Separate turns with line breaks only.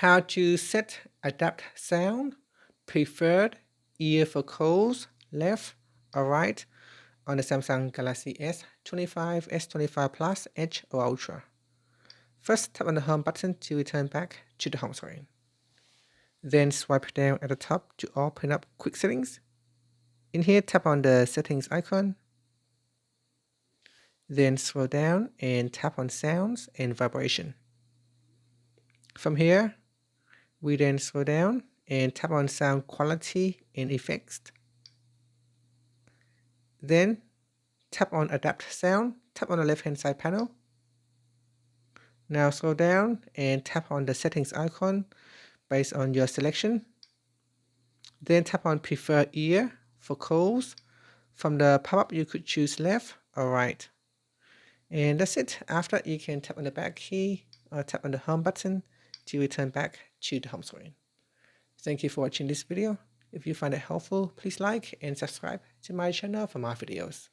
How to set adapt sound, preferred ear for calls, left or right on the Samsung Galaxy S25, S25 Plus, Edge or Ultra. First, tap on the home button to return back to the home screen. Then swipe down at the top to open up quick settings. In here, tap on the settings icon. Then scroll down and tap on sounds and vibration. From here, we then scroll down and tap on sound quality and effects. Then tap on adapt sound, tap on the left hand side panel. Now scroll down and tap on the settings icon based on your selection. Then tap on prefer ear for calls. From the pop-up you could choose left or right. And that's it. After, you can tap on the back key or tap on the home button to return back to the home screen. Thank you for watching this video. If you find it helpful, please like and subscribe to my channel for more videos.